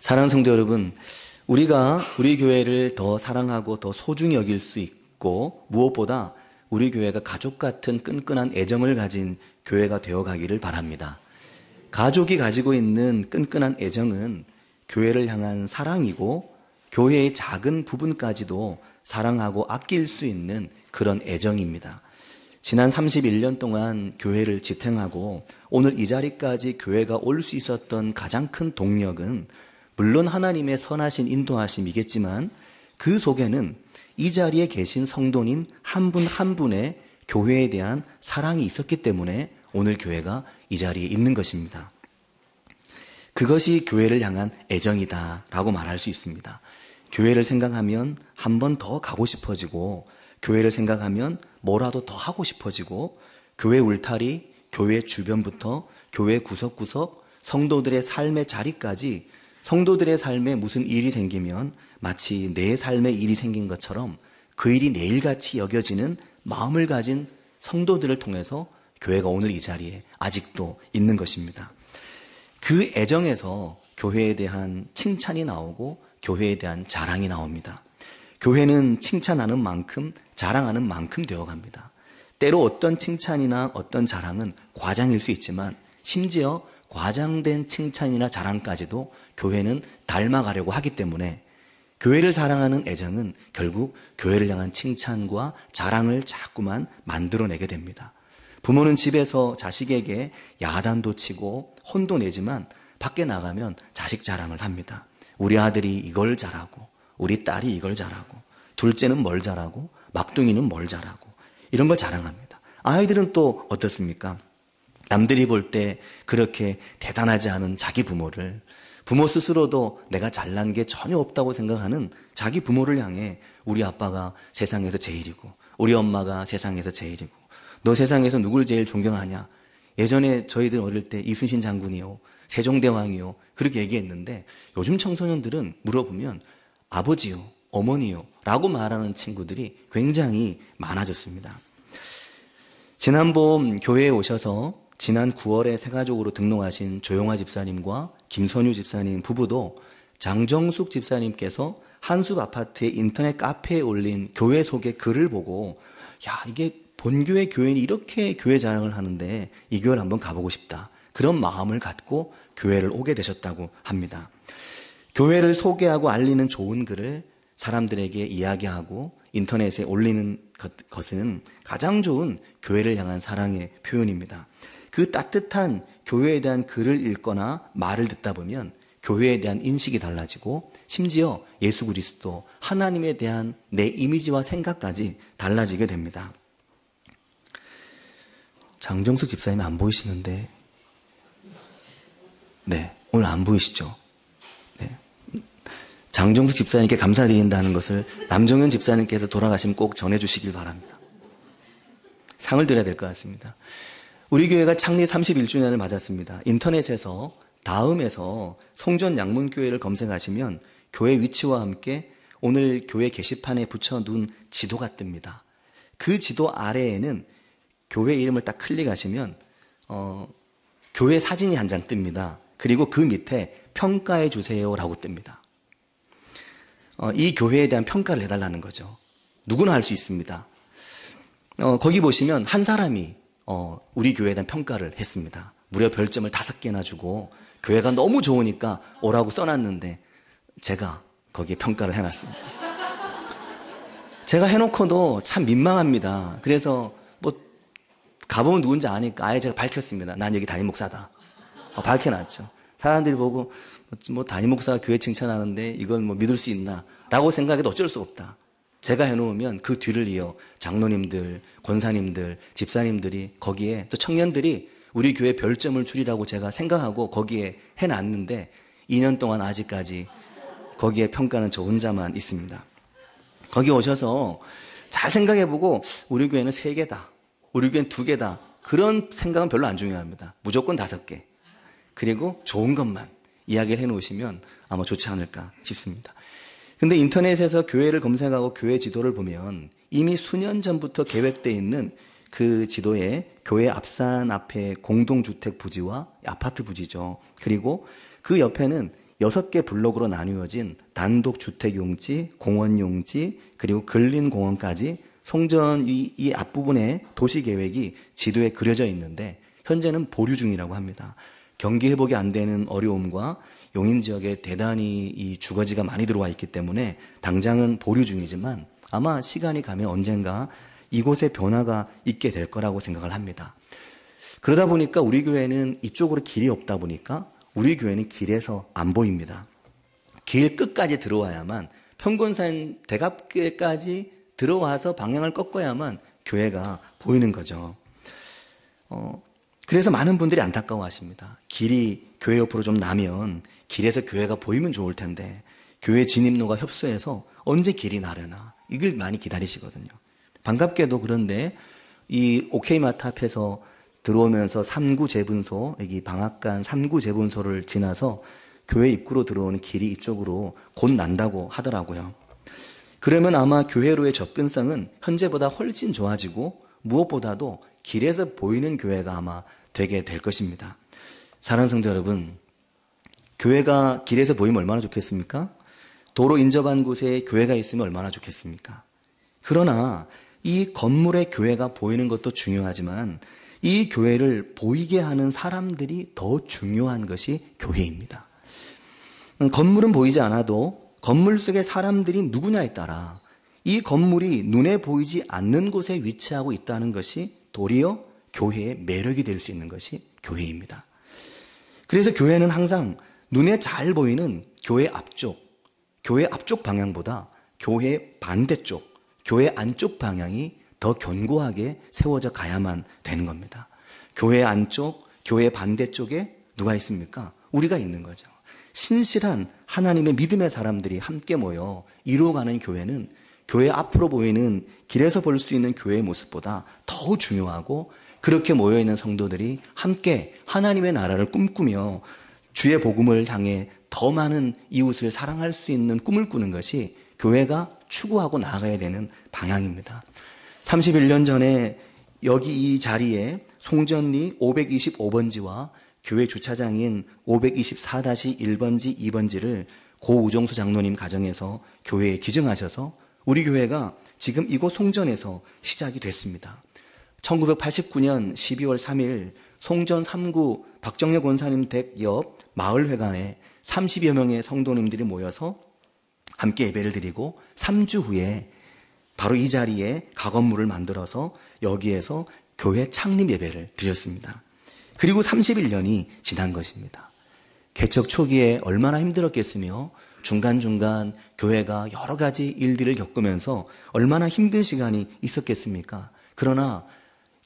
사랑하는 성도 여러분, 우리가 우리 교회를 더 사랑하고 더 소중히 여길 수 있고 무엇보다 우리 교회가 가족 같은 끈끈한 애정을 가진 교회가 되어가기를 바랍니다. 가족이 가지고 있는 끈끈한 애정은 교회를 향한 사랑이고 교회의 작은 부분까지도 사랑하고 아낄 수 있는 그런 애정입니다. 지난 31년 동안 교회를 지탱하고 오늘 이 자리까지 교회가 올 수 있었던 가장 큰 동력은 물론 하나님의 선하신 인도하심이겠지만 그 속에는 이 자리에 계신 성도님 한 분 한 분의 교회에 대한 사랑이 있었기 때문에 오늘 교회가 이 자리에 있는 것입니다. 그것이 교회를 향한 애정이다라고 말할 수 있습니다. 교회를 생각하면 한 번 더 가고 싶어지고 교회를 생각하면 뭐라도 더 하고 싶어지고 교회 울타리, 교회 주변부터 교회 구석구석 성도들의 삶의 자리까지 성도들의 삶에 무슨 일이 생기면 마치 내 삶에 일이 생긴 것처럼 그 일이 내일같이 여겨지는 마음을 가진 성도들을 통해서 교회가 오늘 이 자리에 아직도 있는 것입니다. 그 애정에서 교회에 대한 칭찬이 나오고 교회에 대한 자랑이 나옵니다. 교회는 칭찬하는 만큼 자랑하는 만큼 되어갑니다. 때로 어떤 칭찬이나 어떤 자랑은 과장일 수 있지만 심지어 과장된 칭찬이나 자랑까지도 교회는 닮아가려고 하기 때문에 교회를 사랑하는 애정은 결국 교회를 향한 칭찬과 자랑을 자꾸만 만들어내게 됩니다. 부모는 집에서 자식에게 야단도 치고 혼도 내지만 밖에 나가면 자식 자랑을 합니다. 우리 아들이 이걸 잘하고 우리 딸이 이걸 잘하고 둘째는 뭘 잘하고 막둥이는 뭘 잘하고 이런 걸 자랑합니다. 아이들은 또 어떻습니까? 남들이 볼 때 그렇게 대단하지 않은 자기 부모를 부모 스스로도 내가 잘난 게 전혀 없다고 생각하는 자기 부모를 향해 우리 아빠가 세상에서 제일이고 우리 엄마가 세상에서 제일이고 너 세상에서 누굴 제일 존경하냐? 예전에 저희들 어릴 때 이순신 장군이요, 세종대왕이요 그렇게 얘기했는데 요즘 청소년들은 물어보면 아버지요, 어머니요 라고 말하는 친구들이 굉장히 많아졌습니다. 지난 봄 교회에 오셔서 지난 9월에 새가족으로 등록하신 조용화 집사님과 김선유 집사님 부부도 장정숙 집사님께서 한숲 아파트의 인터넷 카페에 올린 교회 소개 글을 보고 야, 이게 본교회 교인이 이렇게 교회 자랑을 하는데 이 교회를 한번 가보고 싶다. 그런 마음을 갖고 교회를 오게 되셨다고 합니다. 교회를 소개하고 알리는 좋은 글을 사람들에게 이야기하고 인터넷에 올리는 것은 가장 좋은 교회를 향한 사랑의 표현입니다. 그 따뜻한 교회에 대한 글을 읽거나 말을 듣다 보면 교회에 대한 인식이 달라지고 심지어 예수 그리스도, 하나님에 대한 내 이미지와 생각까지 달라지게 됩니다. 장정숙 집사님이 안 보이시는데 네, 오늘 안 보이시죠? 네. 장정숙 집사님께 감사드린다는 것을 남정현 집사님께서 돌아가시면 꼭 전해주시길 바랍니다. 상을 드려야 될 것 같습니다. 우리 교회가 창립 31주년을 맞았습니다. 인터넷에서 다음에서 송전 양문교회를 검색하시면 교회 위치와 함께 오늘 교회 게시판에 붙여둔 지도가 뜹니다. 그 지도 아래에는 교회 이름을 딱 클릭하시면 교회 사진이 한 장 뜹니다. 그리고 그 밑에 평가해 주세요라고 뜹니다. 이 교회에 대한 평가를 해달라는 거죠. 누구나 할 수 있습니다. 거기 보시면 한 사람이 우리 교회에 대한 평가를 했습니다. 무려 별점을 5개나 주고 교회가 너무 좋으니까 오라고 써놨는데 제가 거기에 평가를 해놨습니다. 제가 해놓고도 참 민망합니다. 그래서 뭐 가보면 누군지 아니까 아예 제가 밝혔습니다. 난 여기 담임 목사다. 밝혀놨죠. 사람들이 보고 뭐 담임 목사가 교회 칭찬하는데 이걸 뭐 믿을 수 있나 라고 생각해도 어쩔 수 없다. 제가 해놓으면 그 뒤를 이어 장로님들, 권사님들, 집사님들이 거기에 또 청년들이 우리 교회 별점을 주리라고 제가 생각하고 거기에 해놨는데 2년 동안 아직까지 거기에 평가는 저 혼자만 있습니다. 거기 오셔서 잘 생각해보고 우리 교회는 3개다. 우리 교회는 2개다. 그런 생각은 별로 안 중요합니다. 무조건 5개. 그리고 좋은 것만 이야기를 해놓으시면 아마 좋지 않을까 싶습니다. 근데 인터넷에서 교회를 검색하고 교회 지도를 보면 이미 수년 전부터 계획되어 있는 그 지도에 교회 앞산 앞에 공동주택 부지와 아파트 부지죠. 그리고 그 옆에는 6개 블록으로 나누어진 단독 주택용지, 공원용지, 그리고 근린공원까지 송전 이 앞부분에 도시계획이 지도에 그려져 있는데 현재는 보류 중이라고 합니다. 경기 회복이 안 되는 어려움과 용인 지역에 대단히 이 주거지가 많이 들어와 있기 때문에 당장은 보류 중이지만 아마 시간이 가면 언젠가 이곳에 변화가 있게 될 거라고 생각을 합니다. 그러다 보니까 우리 교회는 이쪽으로 길이 없다 보니까 우리 교회는 길에서 안 보입니다. 길 끝까지 들어와야만 평군산 대갑교회까지 들어와서 방향을 꺾어야만 교회가 보이는 거죠. 그래서 많은 분들이 안타까워하십니다. 길이 교회 옆으로 좀 나면 길에서 교회가 보이면 좋을 텐데 교회 진입로가 협소해서 언제 길이 나려나 이걸 많이 기다리시거든요. 반갑게도 그런데 이 오케이마트 앞에서 들어오면서 3구 재분소, 여기 방앗간 3구 재분소를 지나서 교회 입구로 들어오는 길이 이쪽으로 곧 난다고 하더라고요. 그러면 아마 교회로의 접근성은 현재보다 훨씬 좋아지고 무엇보다도 길에서 보이는 교회가 아마 되게 될 것입니다. 사랑하는 성도 여러분, 교회가 길에서 보이면 얼마나 좋겠습니까? 도로 인접한 곳에 교회가 있으면 얼마나 좋겠습니까? 그러나 이 건물에 교회가 보이는 것도 중요하지만 이 교회를 보이게 하는 사람들이 더 중요한 것이 교회입니다. 건물은 보이지 않아도 건물 속의 사람들이 누구냐에 따라 이 건물이 눈에 보이지 않는 곳에 위치하고 있다는 것이 도리어 교회의 매력이 될 수 있는 것이 교회입니다. 그래서 교회는 항상 눈에 잘 보이는 교회 앞쪽 방향보다 교회 반대쪽, 교회 안쪽 방향이 더 견고하게 세워져 가야만 되는 겁니다. 교회 안쪽, 교회 반대쪽에 누가 있습니까? 우리가 있는 거죠. 신실한 하나님의 믿음의 사람들이 함께 모여 이루어가는 교회는 교회 앞으로 보이는 길에서 볼 수 있는 교회의 모습보다 더 중요하고 그렇게 모여있는 성도들이 함께 하나님의 나라를 꿈꾸며 주의 복음을 향해 더 많은 이웃을 사랑할 수 있는 꿈을 꾸는 것이 교회가 추구하고 나아가야 되는 방향입니다. 31년 전에 여기 이 자리에 송전리 525번지와 교회 주차장인 524-1번지, 2번지를 고 우정수 장로님 가정에서 교회에 기증하셔서 우리 교회가 지금 이곳 송전에서 시작이 됐습니다. 1989년 12월 3일 송전 3구 박정혁 권사님 댁 옆 마을회관에 30여 명의 성도님들이 모여서 함께 예배를 드리고 3주 후에 바로 이 자리에 가건물을 만들어서 여기에서 교회 창립 예배를 드렸습니다. 그리고 31년이 지난 것입니다. 개척 초기에 얼마나 힘들었겠으며 중간중간 교회가 여러 가지 일들을 겪으면서 얼마나 힘든 시간이 있었겠습니까? 그러나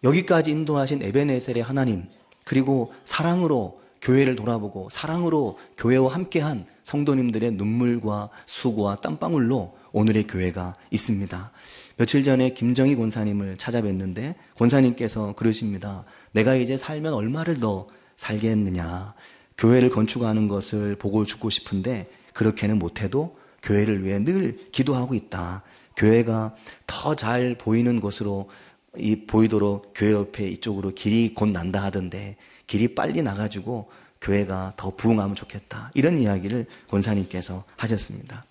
여기까지 인도하신 에베네셀의 하나님, 그리고 사랑으로 교회를 돌아보고 사랑으로 교회와 함께한 성도님들의 눈물과 수고와 땀방울로 오늘의 교회가 있습니다. 며칠 전에 김정희 권사님을 찾아뵀는데 권사님께서 그러십니다. 내가 이제 살면 얼마를 더 살겠느냐. 교회를 건축하는 것을 보고 죽고 싶은데 그렇게는 못해도 교회를 위해 늘 기도하고 있다. 교회가 더 잘 보이는 곳으로 보이도록 교회 옆에 이쪽으로 길이 곧 난다 하던데 길이 빨리 나가지고 교회가 더 부흥하면 좋겠다. 이런 이야기를 권사님께서 하셨습니다.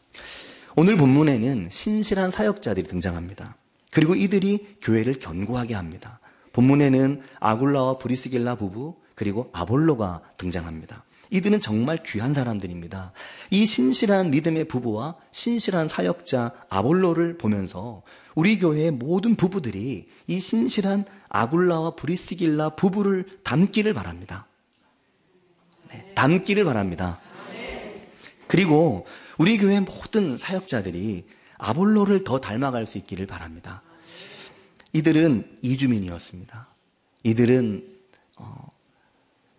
오늘 본문에는 신실한 사역자들이 등장합니다. 그리고 이들이 교회를 견고하게 합니다. 본문에는 아굴라와 브리스길라 부부 그리고 아볼로가 등장합니다. 이들은 정말 귀한 사람들입니다. 이 신실한 믿음의 부부와 신실한 사역자 아볼로를 보면서 우리 교회의 모든 부부들이 이 신실한 아굴라와 브리스길라 부부를 닮기를 바랍니다. 네, 닮기를 바랍니다. 그리고 우리 교회의 모든 사역자들이 아볼로를 더 닮아갈 수 있기를 바랍니다. 이들은 이주민이었습니다. 이들은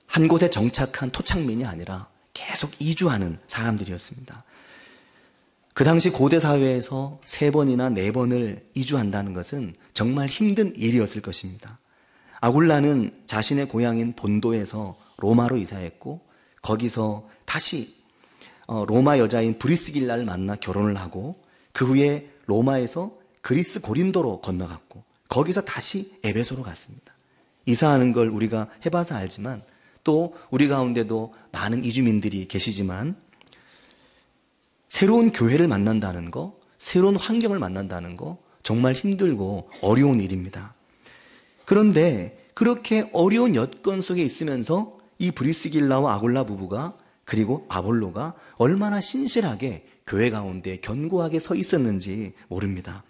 한 곳에 정착한 토착민이 아니라 계속 이주하는 사람들이었습니다. 그 당시 고대 사회에서 3번이나 4번을 이주한다는 것은 정말 힘든 일이었을 것입니다. 아굴라는 자신의 고향인 본도에서 로마로 이사했고 거기서 다시 로마 여자인 브리스길라를 만나 결혼을 하고 그 후에 로마에서 그리스 고린도로 건너갔고 거기서 다시 에베소로 갔습니다. 이사하는 걸 우리가 해봐서 알지만 또 우리 가운데도 많은 이주민들이 계시지만 새로운 교회를 만난다는 거, 새로운 환경을 만난다는 거 정말 힘들고 어려운 일입니다. 그런데 그렇게 어려운 여건 속에 있으면서 이 브리스길라와 아굴라 부부가 그리고 아볼로가 얼마나 신실하게 교회 가운데 견고하게 서 있었는지 모릅니다.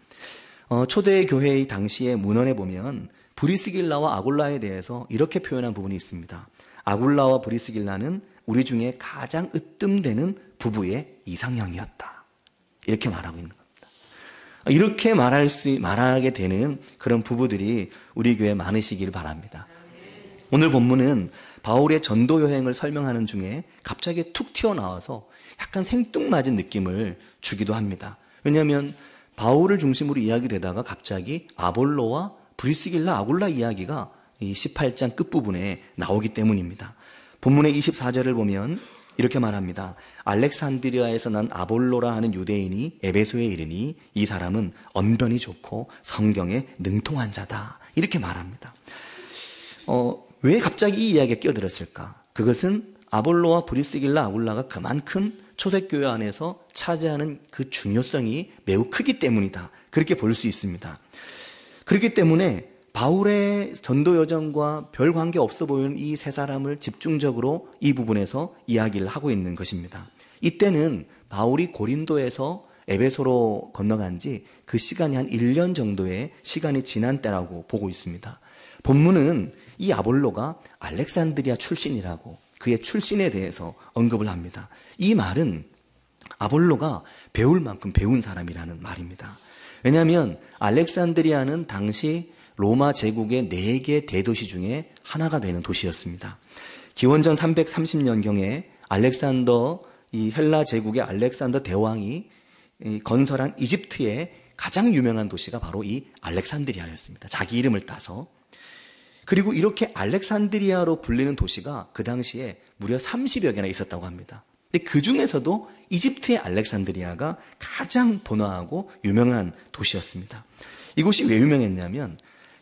초대 교회의 당시의 문헌에 보면 브리스길라와 아굴라에 대해서 이렇게 표현한 부분이 있습니다. 아굴라와 브리스길라는 우리 중에 가장 으뜸되는 부부의 이상형이었다. 이렇게 말하고 있는 겁니다. 이렇게 말하게 되는 그런 부부들이 우리 교회에 많으시길 바랍니다. 오늘 본문은 바울의 전도 여행을 설명하는 중에 갑자기 툭 튀어나와서 약간 생뚱맞은 느낌을 주기도 합니다. 왜냐하면 바울을 중심으로 이야기되다가 갑자기 아볼로와 브리스길라, 아굴라 이야기가 이 18장 끝부분에 나오기 때문입니다. 본문의 24절을 보면 이렇게 말합니다. 알렉산드리아에서 난 아볼로라 하는 유대인이 에베소에 이르니 이 사람은 언변이 좋고 성경에 능통한 자다. 이렇게 말합니다. 왜 갑자기 이 이야기에 끼어들었을까? 그것은 아볼로와 브리스길라, 아굴라가 그만큼 초대교회 안에서 차지하는 그 중요성이 매우 크기 때문이다. 그렇게 볼 수 있습니다. 그렇기 때문에 바울의 전도 여정과 별 관계 없어 보이는 이 세 사람을 집중적으로 이 부분에서 이야기를 하고 있는 것입니다. 이때는 바울이 고린도에서 에베소로 건너간 지 그 시간이 한 1년 정도의 시간이 지난 때라고 보고 있습니다. 본문은 이 아볼로가 알렉산드리아 출신이라고 그의 출신에 대해서 언급을 합니다. 이 말은 아볼로가 배울 만큼 배운 사람이라는 말입니다. 왜냐하면 알렉산드리아는 당시 로마 제국의 4개 대도시 중에 하나가 되는 도시였습니다. 기원전 330년경에 알렉산더, 이 헬라 제국의 알렉산더 대왕이 건설한 이집트의 가장 유명한 도시가 바로 이 알렉산드리아였습니다. 자기 이름을 따서. 그리고 이렇게 알렉산드리아로 불리는 도시가 그 당시에 무려 30여 개나 있었다고 합니다. 근데 그 중에서도 이집트의 알렉산드리아가 가장 번화하고 유명한 도시였습니다. 이곳이 왜 유명했냐면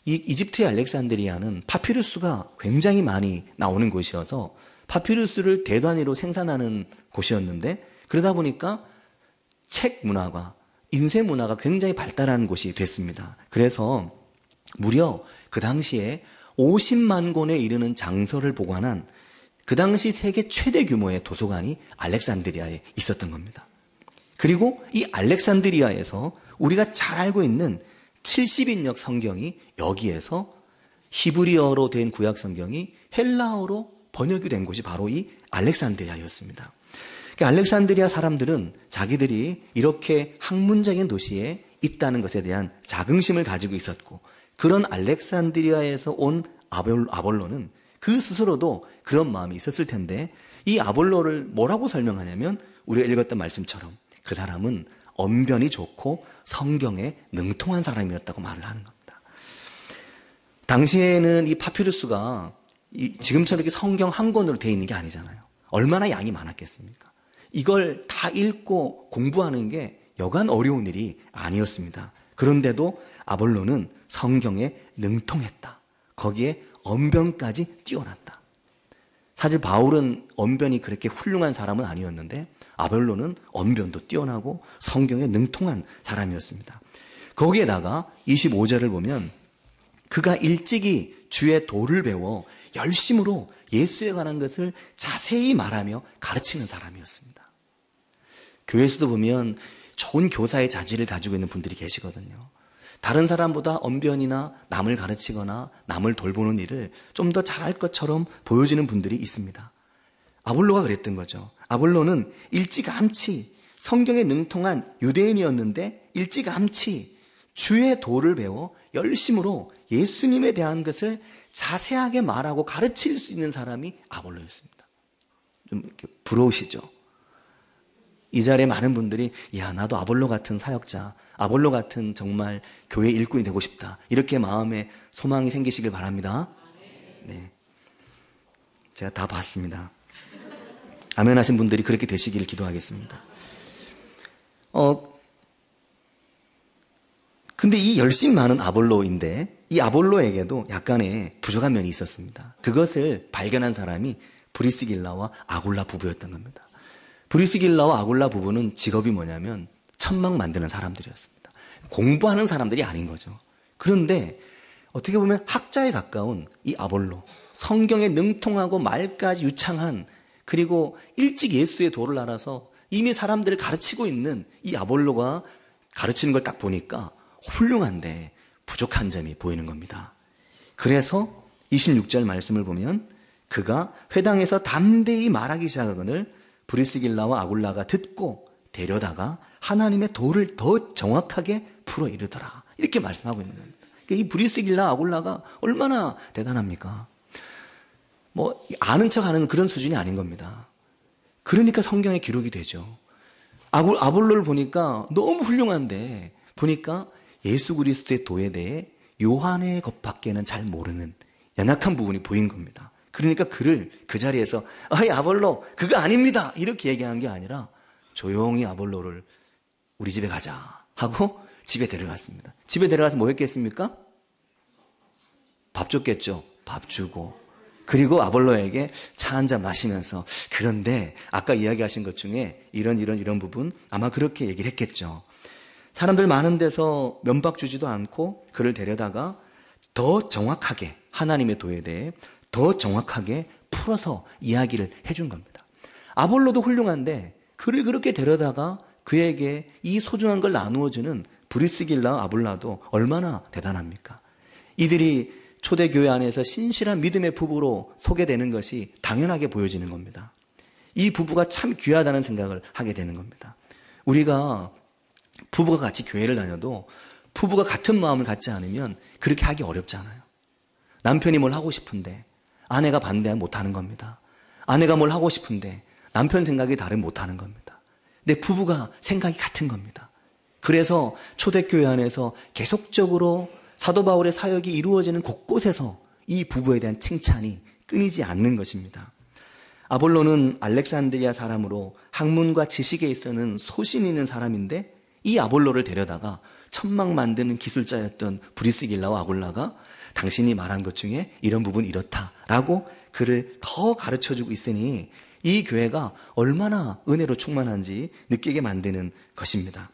이 이집트의 알렉산드리아는 파피루스가 굉장히 많이 나오는 곳이어서 파피루스를 대단위로 생산하는 곳이었는데 그러다 보니까 책 문화가 인쇄 문화가 굉장히 발달한 곳이 됐습니다. 그래서 무려 그 당시에 50만 권에 이르는 장서를 보관한 그 당시 세계 최대 규모의 도서관이 알렉산드리아에 있었던 겁니다. 그리고 이 알렉산드리아에서 우리가 잘 알고 있는 70인역 성경이 여기에서 히브리어로 된 구약 성경이 헬라어로 번역이 된 곳이 바로 이 알렉산드리아였습니다. 알렉산드리아 사람들은 자기들이 이렇게 학문적인 도시에 있다는 것에 대한 자긍심을 가지고 있었고 그런 알렉산드리아에서 온 아볼로는 그 스스로도 그런 마음이 있었을 텐데 이 아볼로를 뭐라고 설명하냐면 우리가 읽었던 말씀처럼 그 사람은 언변이 좋고 성경에 능통한 사람이었다고 말을 하는 겁니다. 당시에는 이 파피루스가 지금처럼 이렇게 성경 한 권으로 되어 있는 게 아니잖아요. 얼마나 양이 많았겠습니까? 이걸 다 읽고 공부하는 게 여간 어려운 일이 아니었습니다. 그런데도 아볼로는 성경에 능통했다. 거기에 언변까지 뛰어났다. 사실 바울은 언변이 그렇게 훌륭한 사람은 아니었는데 아볼로는 언변도 뛰어나고 성경에 능통한 사람이었습니다. 거기에다가 25절을 보면 그가 일찍이 주의 도를 배워 열심으로 예수에 관한 것을 자세히 말하며 가르치는 사람이었습니다. 교회에서도 보면 좋은 교사의 자질을 가지고 있는 분들이 계시거든요. 다른 사람보다 언변이나 남을 가르치거나 남을 돌보는 일을 좀 더 잘할 것처럼 보여지는 분들이 있습니다. 아볼로가 그랬던 거죠. 아볼로는 일찌감치 성경에 능통한 유대인이었는데 일찌감치 주의 도를 배워 열심으로 예수님에 대한 것을 자세하게 말하고 가르칠 수 있는 사람이 아볼로였습니다. 좀 이렇게 부러우시죠? 이 자리에 많은 분들이 야 나도 아볼로 같은 사역자, 아볼로 같은 정말 교회 일꾼이 되고 싶다. 이렇게 마음에 소망이 생기시길 바랍니다. 네, 제가 다 봤습니다. 아멘 하신 분들이 그렇게 되시길 기도하겠습니다. 근데 이 열심히 많은 아볼로인데 이 아볼로에게도 약간의 부족한 면이 있었습니다. 그것을 발견한 사람이 브리스길라와 아굴라 부부였던 겁니다. 브리스길라와 아굴라 부부는 직업이 뭐냐면 천막 만드는 사람들이었습니다. 공부하는 사람들이 아닌 거죠. 그런데 어떻게 보면 학자에 가까운 이 아볼로, 성경에 능통하고 말까지 유창한, 그리고 일찍 예수의 도를 알아서 이미 사람들을 가르치고 있는 이 아볼로가 가르치는 걸 딱 보니까 훌륭한데 부족한 점이 보이는 겁니다. 그래서 26절 말씀을 보면 그가 회당에서 담대히 말하기 시작하거늘 브리스길라와 아굴라가 듣고 데려다가 하나님의 도를 더 정확하게 풀어 이르더라. 이렇게 말씀하고 있는 겁니다. 이 브리스길라 아굴라가 얼마나 대단합니까? 뭐 아는 척하는 그런 수준이 아닌 겁니다. 그러니까 성경에 기록이 되죠. 아볼로를 보니까 너무 훌륭한데 보니까 예수 그리스도의 도에 대해 요한의 것밖에는 잘 모르는 연약한 부분이 보인 겁니다. 그러니까 그를 그 자리에서 아이 아볼로 그거 아닙니다 이렇게 얘기한 게 아니라 조용히 아볼로를 우리 집에 가자 하고 집에 데려갔습니다. 집에 데려가서 뭐 했겠습니까? 밥 줬겠죠. 밥 주고 그리고 아볼로에게 차 한잔 마시면서 그런데 아까 이야기하신 것 중에 이런 부분 아마 그렇게 얘기를 했겠죠. 사람들 많은 데서 면박 주지도 않고 그를 데려다가 더 정확하게 하나님의 도에 대해 더 정확하게 풀어서 이야기를 해준 겁니다. 아볼로도 훌륭한데 그를 그렇게 데려다가 그에게 이 소중한 걸 나누어주는 브리스길라 아볼라도 얼마나 대단합니까? 이들이 초대교회 안에서 신실한 믿음의 부부로 소개되는 것이 당연하게 보여지는 겁니다. 이 부부가 참 귀하다는 생각을 하게 되는 겁니다. 우리가 부부가 같이 교회를 다녀도 부부가 같은 마음을 갖지 않으면 그렇게 하기 어렵잖아요. 남편이 뭘 하고 싶은데 아내가 반대하면 못하는 겁니다. 아내가 뭘 하고 싶은데 남편 생각이 다르면 못하는 겁니다. 근데 부부가 생각이 같은 겁니다. 그래서 초대교회 안에서 계속적으로 사도 바울의 사역이 이루어지는 곳곳에서 이 부부에 대한 칭찬이 끊이지 않는 것입니다. 아볼로는 알렉산드리아 사람으로 학문과 지식에 있어서는 소신 있는 사람인데 이 아볼로를 데려다가 천막 만드는 기술자였던 브리스길라와 아굴라가 당신이 말한 것 중에 이런 부분이 이렇다라고 그를 더 가르쳐주고 있으니 이 교회가 얼마나 은혜로 충만한지 느끼게 만드는 것입니다.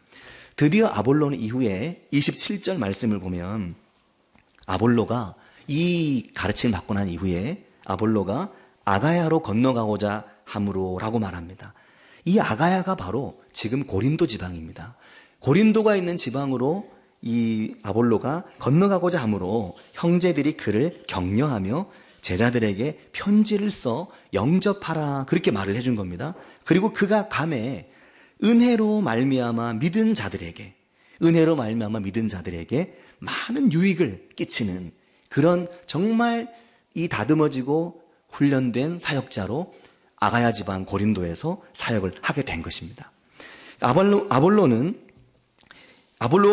드디어 아볼로는 이후에 27절 말씀을 보면 아볼로가 이 가르침을 받고 난 이후에 아볼로가 아가야로 건너가고자 함으로라고 말합니다. 이 아가야가 바로 지금 고린도 지방입니다. 고린도가 있는 지방으로 이 아볼로가 건너가고자 함으로 형제들이 그를 격려하며 제자들에게 편지를 써 영접하라 그렇게 말을 해준 겁니다. 그리고 그가 감에 은혜로 말미암아 믿은 자들에게 많은 유익을 끼치는 그런 정말 이 다듬어지고 훈련된 사역자로 아가야 지방 고린도에서 사역을 하게 된 것입니다. 아볼로가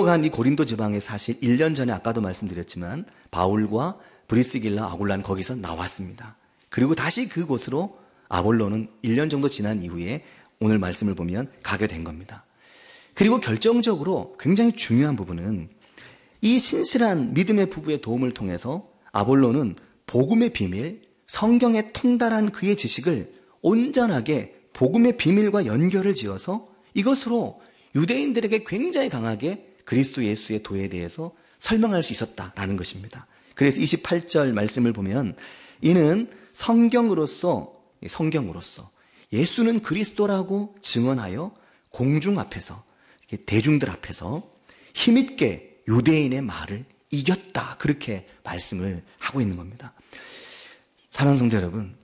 간 이 고린도 지방에 사실 1년 전에 아까도 말씀드렸지만 바울과 브리스길라 아굴라는 거기서 나왔습니다. 그리고 다시 그곳으로 아볼로는 1년 정도 지난 이후에 오늘 말씀을 보면 가게 된 겁니다. 그리고 결정적으로 굉장히 중요한 부분은 이 신실한 믿음의 부부의 도움을 통해서 아볼로는 복음의 비밀, 성경에 통달한 그의 지식을 온전하게 복음의 비밀과 연결을 지어서 이것으로 유대인들에게 굉장히 강하게 그리스도 예수의 도에 대해서 설명할 수 있었다라는 것입니다. 그래서 28절 말씀을 보면 이는 성경으로서 예수는 그리스도라고 증언하여 공중 앞에서 대중들 앞에서 힘있게 유대인의 말을 이겼다 그렇게 말씀을 하고 있는 겁니다. 사랑하는 성도 여러분,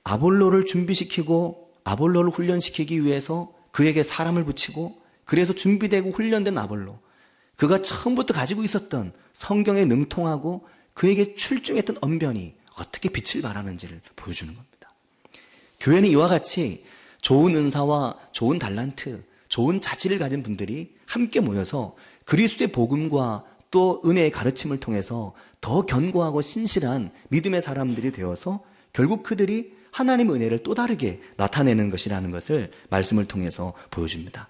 아볼로를 준비시키고 아볼로를 훈련시키기 위해서 그에게 사람을 붙이고 그래서 준비되고 훈련된 아볼로, 그가 처음부터 가지고 있었던 성경에 능통하고 그에게 출중했던 언변이 어떻게 빛을 발하는지를 보여주는 겁니다. 교회는 이와 같이 좋은 은사와 좋은 달란트, 좋은 자질을 가진 분들이 함께 모여서 그리스도의 복음과 또 은혜의 가르침을 통해서 더 견고하고 신실한 믿음의 사람들이 되어서 결국 그들이 하나님의 은혜를 또 다르게 나타내는 것이라는 것을 말씀을 통해서 보여줍니다.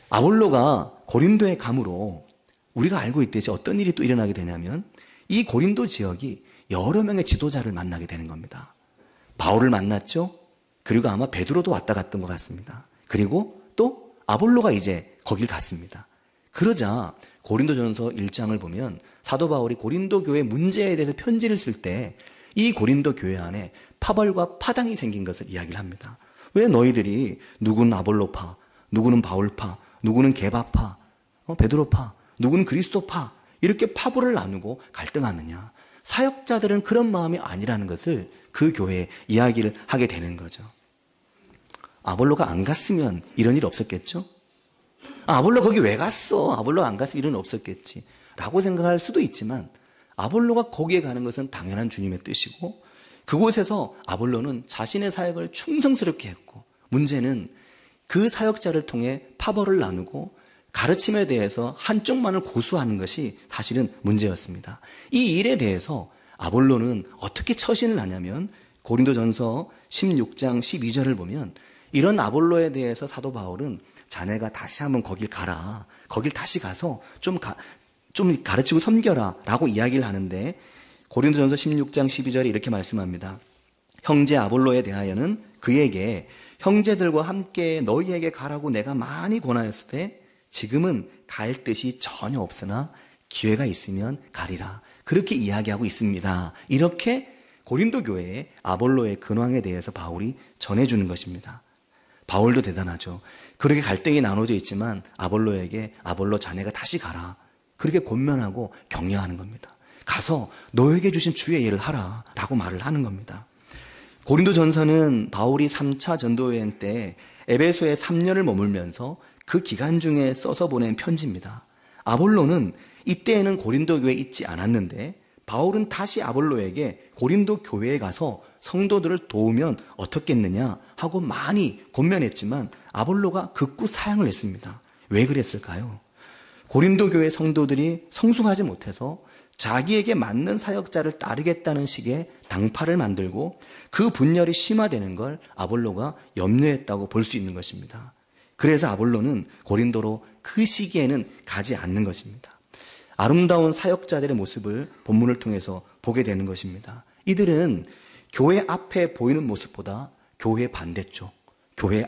아볼로가 고린도에 감으로 우리가 알고 있듯이 어떤 일이 또 일어나게 되냐면 이 고린도 지역이 여러 명의 지도자를 만나게 되는 겁니다. 바울을 만났죠. 그리고 아마 베드로도 왔다 갔던 것 같습니다. 그리고 또 아볼로가 이제 거길 갔습니다. 그러자 고린도전서 1장을 보면 사도 바울이 고린도 교회 문제에 대해서 편지를 쓸 때 이 고린도 교회 안에 파벌과 파당이 생긴 것을 이야기를 합니다. 왜 너희들이 누구는 아볼로파, 누구는 바울파, 누구는 게바파, 베드로파, 누구는 그리스도파 이렇게 파벌을 나누고 갈등하느냐. 사역자들은 그런 마음이 아니라는 것을 그 교회에 이야기를 하게 되는 거죠. 아볼로가 안 갔으면 이런 일 없었겠죠? 아볼로 거기 왜 갔어? 아볼로가 안 갔으면 이런 일 없었겠지 라고 생각할 수도 있지만 아볼로가 거기에 가는 것은 당연한 주님의 뜻이고 그곳에서 아볼로는 자신의 사역을 충성스럽게 했고 문제는 그 사역자를 통해 파벌을 나누고 가르침에 대해서 한쪽만을 고수하는 것이 사실은 문제였습니다. 이 일에 대해서 아볼로는 어떻게 처신을 하냐면 고린도전서 16장 12절을 보면 이런 아볼로에 대해서 사도 바울은 자네가 다시 한번 거길 가라. 거길 다시 가서 좀 가르치고 섬겨라 라고 이야기를 하는데 고린도전서 16장 12절에 이렇게 말씀합니다. 형제 아볼로에 대하여는 그에게 형제들과 함께 너희에게 가라고 내가 많이 권하였을 때 지금은 갈 뜻이 전혀 없으나 기회가 있으면 가리라. 그렇게 이야기하고 있습니다. 이렇게 고린도 교회의 아볼로의 근황에 대해서 바울이 전해주는 것입니다. 바울도 대단하죠. 그렇게 갈등이 나눠져 있지만 아볼로에게 아볼로 자네가 다시 가라. 그렇게 권면하고 격려하는 겁니다. 가서 너에게 주신 주의 일을 하라 라고 말을 하는 겁니다. 고린도 전서는 바울이 3차 전도여행 때 에베소에 3년을 머물면서 그 기간 중에 써서 보낸 편지입니다. 아볼로는 이때에는 고린도 교회에 있지 않았는데 바울은 다시 아볼로에게 고린도 교회에 가서 성도들을 도우면 어떻겠느냐 하고 많이 권면했지만 아볼로가 극구 사양을 했습니다. 왜 그랬을까요? 고린도 교회 성도들이 성숙하지 못해서 자기에게 맞는 사역자를 따르겠다는 식의 당파를 만들고 그 분열이 심화되는 걸 아볼로가 염려했다고 볼 수 있는 것입니다. 그래서 아볼로는 고린도로 그 시기에는 가지 않는 것입니다. 아름다운 사역자들의 모습을 본문을 통해서 보게 되는 것입니다. 이들은 교회 앞에 보이는 모습보다 교회 반대쪽, 교회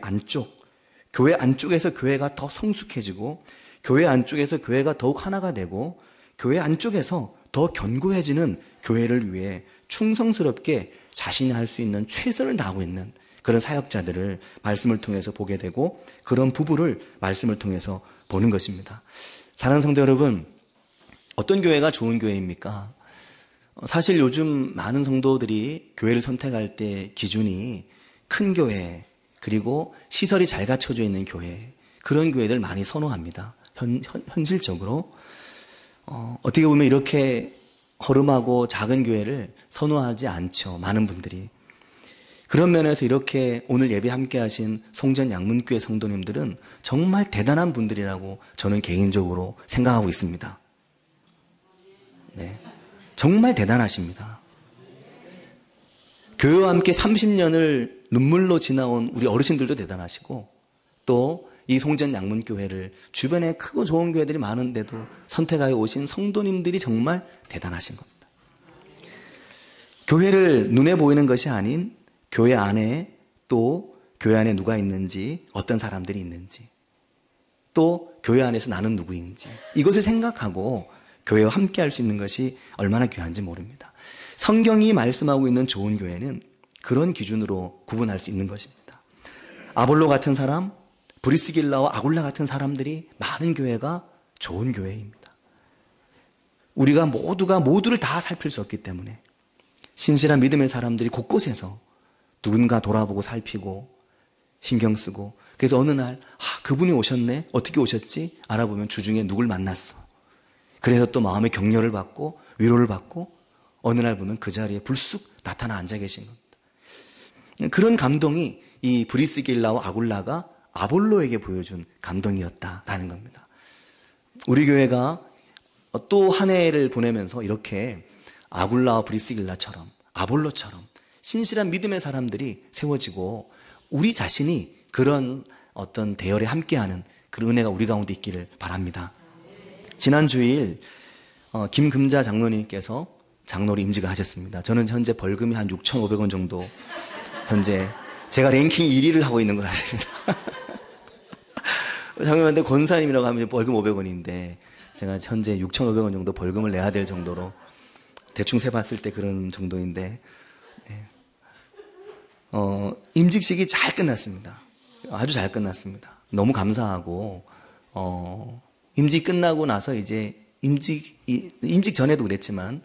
안쪽에서 교회가 더 성숙해지고 교회 안쪽에서 교회가 더욱 하나가 되고 교회 안쪽에서 더 견고해지는 교회를 위해 충성스럽게 자신이 할 수 있는 최선을 다하고 있는 그런 사역자들을 말씀을 통해서 보게 되고 그런 부부를 말씀을 통해서 보는 것입니다. 사랑하는 성도 여러분, 어떤 교회가 좋은 교회입니까? 사실 요즘 많은 성도들이 교회를 선택할 때 기준이 큰 교회 그리고 시설이 잘 갖춰져 있는 교회 그런 교회들 많이 선호합니다. 현실적으로 어떻게 보면 이렇게 허름하고 작은 교회를 선호하지 않죠. 많은 분들이. 그런 면에서 이렇게 오늘 예배 함께 하신 송전 양문교회 성도님들은 정말 대단한 분들이라고 저는 개인적으로 생각하고 있습니다. 네, 정말 대단하십니다. 교회와 함께 30년을 눈물로 지나온 우리 어르신들도 대단하시고 또 이 송전 양문교회를 주변에 크고 좋은 교회들이 많은데도 선택하여 오신 성도님들이 정말 대단하신 겁니다. 교회를 눈에 보이는 것이 아닌 교회 안에 또 교회 안에 누가 있는지 어떤 사람들이 있는지 또 교회 안에서 나는 누구인지 이것을 생각하고 교회와 함께 할 수 있는 것이 얼마나 귀한지 모릅니다. 성경이 말씀하고 있는 좋은 교회는 그런 기준으로 구분할 수 있는 것입니다. 아볼로 같은 사람, 브리스길라와 아굴라 같은 사람들이 많은 교회가 좋은 교회입니다. 우리가 모두가 모두를 다 살필 수 없기 때문에 신실한 믿음의 사람들이 곳곳에서 누군가 돌아보고 살피고 신경 쓰고 그래서 어느 날 그분이 오셨네? 어떻게 오셨지? 알아보면 주중에 누굴 만났어. 그래서 또 마음의 격려를 받고 위로를 받고 어느 날 보면 그 자리에 불쑥 나타나 앉아 계신 겁니다. 그런 감동이 이 브리스길라와 아굴라가 아볼로에게 보여준 감동이었다라는 겁니다. 우리 교회가 또 한 해를 보내면서 이렇게 아굴라와 브리스길라처럼 아볼로처럼 신실한 믿음의 사람들이 세워지고 우리 자신이 그런 어떤 대열에 함께하는 그런 은혜가 우리 가운데 있기를 바랍니다. 지난 주일 김금자 장로님께서 장로로 임직을 하셨습니다. 저는 현재 벌금이 한 6,500원 정도 현재 제가 랭킹 1위를 하고 있는 것 같습니다. 장로님한테 권사님이라고 하면 벌금 500원인데 제가 현재 6,500원 정도 벌금을 내야 될 정도로 대충 세봤을 때 그런 정도인데 임직식이 잘 끝났습니다. 아주 잘 끝났습니다. 너무 감사하고 임직 끝나고 나서 이제 임직 전에도 그랬지만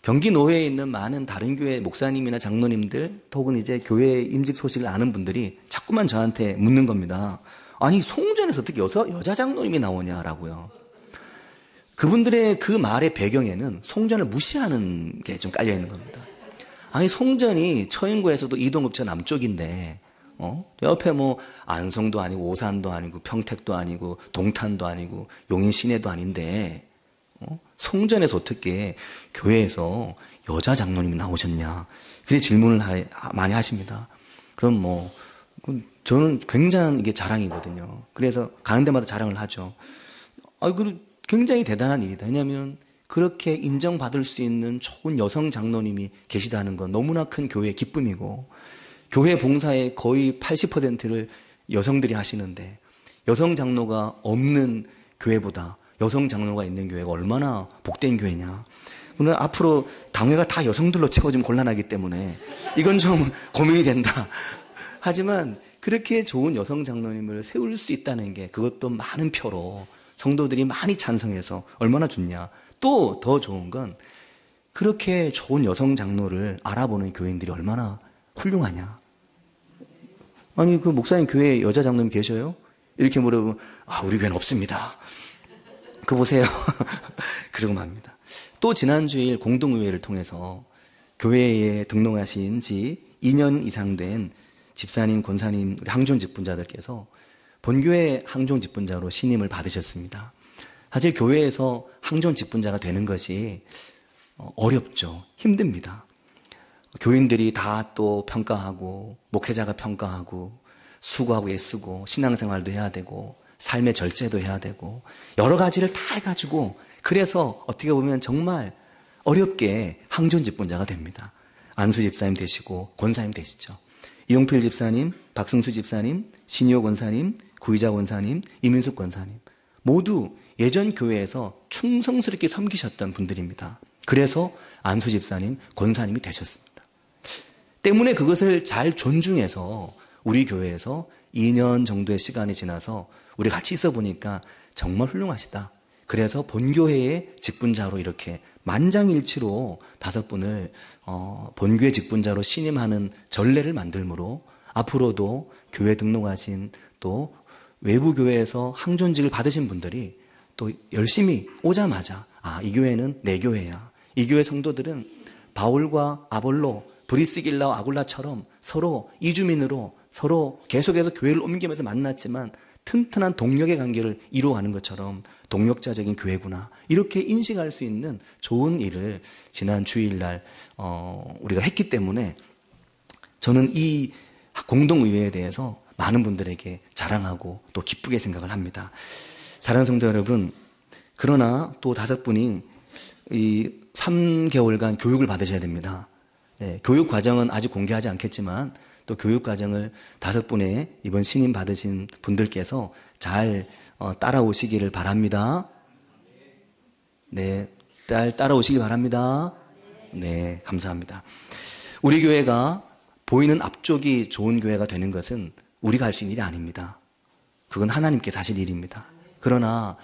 경기 노회에 있는 많은 다른 교회 목사님이나 장로님들 혹은 이제 교회 임직 소식을 아는 분들이 자꾸만 저한테 묻는 겁니다. 아니 송전에서 어떻게 여자 장로님이 나오냐라고요. 그분들의 그 말의 배경에는 송전을 무시하는 게 좀 깔려 있는 겁니다. 아니 송전이 처인구에서도 이동읍저 남쪽인데 옆에 뭐 안성도 아니고 오산도 아니고 평택도 아니고 동탄도 아니고 용인 시내도 아닌데 송전에서 어떻게 교회에서 여자 장로님이 나오셨냐 그렇게 질문을 많이 하십니다. 그럼 저는 굉장히 이게 자랑이거든요. 그래서 가는 데마다 자랑을 하죠. 굉장히 대단한 일이다. 왜냐하면 그렇게 인정받을 수 있는 좋은 여성 장로님이 계시다는 건 너무나 큰 교회의 기쁨이고 교회 봉사의 거의 80%를 여성들이 하시는데 여성 장로가 없는 교회보다 여성 장로가 있는 교회가 얼마나 복된 교회냐. 오늘 앞으로 당회가 다 여성들로 채워지면 곤란하기 때문에 이건 좀 고민이 된다. 하지만 그렇게 좋은 여성 장로님을 세울 수 있다는 게 그것도 많은 표로 성도들이 많이 찬성해서 얼마나 좋냐. 또 더 좋은 건 그렇게 좋은 여성 장로를 알아보는 교인들이 얼마나 훌륭하냐. 아니 그 목사님 교회에 여자 장로님 계셔요? 이렇게 물어보면 우리 교회는 없습니다. 그거 보세요. 그러고 맙니다. 또 지난주일 공동의회를 통해서 교회에 등록하신 지 2년 이상 된 집사님, 권사님, 우리 항존 직분자들께서 본교회 항존 직분자로 신임을 받으셨습니다. 사실 교회에서 항존 직분자가 되는 것이 어렵죠. 힘듭니다. 교인들이 다 또 평가하고 목회자가 평가하고 수고하고 애쓰고 신앙생활도 해야 되고 삶의 절제도 해야 되고 여러 가지를 다 해가지고 그래서 어떻게 보면 정말 어렵게 항존 직분자가 됩니다. 안수 집사님 되시고 권사님 되시죠. 이용필 집사님, 박승수 집사님, 신효 권사님, 구의자 권사님, 이민숙 권사님 모두 예전 교회에서 충성스럽게 섬기셨던 분들입니다. 그래서 안수 집사님, 권사님이 되셨습니다. 때문에 그것을 잘 존중해서 우리 교회에서 2년 정도의 시간이 지나서 우리 같이 있어 보니까 정말 훌륭하시다. 그래서 본교회의 직분자로 이렇게 만장일치로 5분을 본교회 직분자로 신임하는 전례를 만들므로 앞으로도 교회 등록하신 또 외부 교회에서 항존직을 받으신 분들이 또 열심히 오자마자 이 교회는 내 교회야. 이 교회 성도들은 바울과 아볼로, 브리스길라와 아굴라처럼 서로 이주민으로 서로 계속해서 교회를 옮기면서 만났지만 튼튼한 동력의 관계를 이루어가는 것처럼 동력자적인 교회구나. 이렇게 인식할 수 있는 좋은 일을 지난 주일날 우리가 했기 때문에 저는 이 공동의회에 대해서 많은 분들에게 자랑하고 또 기쁘게 생각을 합니다. 사랑하는 성도 여러분, 그러나 또 5분이 이 3개월간 교육을 받으셔야 됩니다. 네, 교육 과정은 아직 공개하지 않겠지만 또 교육 과정을 5분의 이번 신임 받으신 분들께서 잘 따라오시기를 바랍니다. 네, 잘 따라오시기 바랍니다. 네, 감사합니다. 우리 교회가 보이는 앞쪽이 좋은 교회가 되는 것은 우리가 할 수 있는 일이 아닙니다. 그건 하나님께서 하실 일입니다. 그러나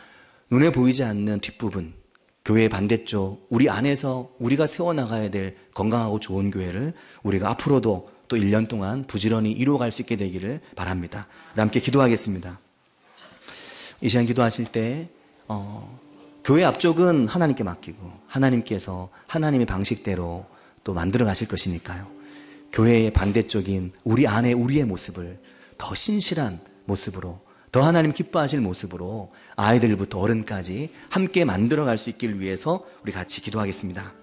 눈에 보이지 않는 뒷부분, 교회의 반대쪽, 우리 안에서 우리가 세워나가야 될 건강하고 좋은 교회를 우리가 앞으로도 또 1년 동안 부지런히 이루어갈 수 있게 되기를 바랍니다. 우리 함께 기도하겠습니다. 이 시간 기도하실 때 교회 앞쪽은 하나님께 맡기고 하나님께서 하나님의 방식대로 또 만들어 가실 것이니까요. 교회의 반대쪽인 우리 안에 우리의 모습을 더 신실한 모습으로 더 하나님 기뻐하실 모습으로 아이들부터 어른까지 함께 만들어갈 수 있기를 위해서 우리 같이 기도하겠습니다.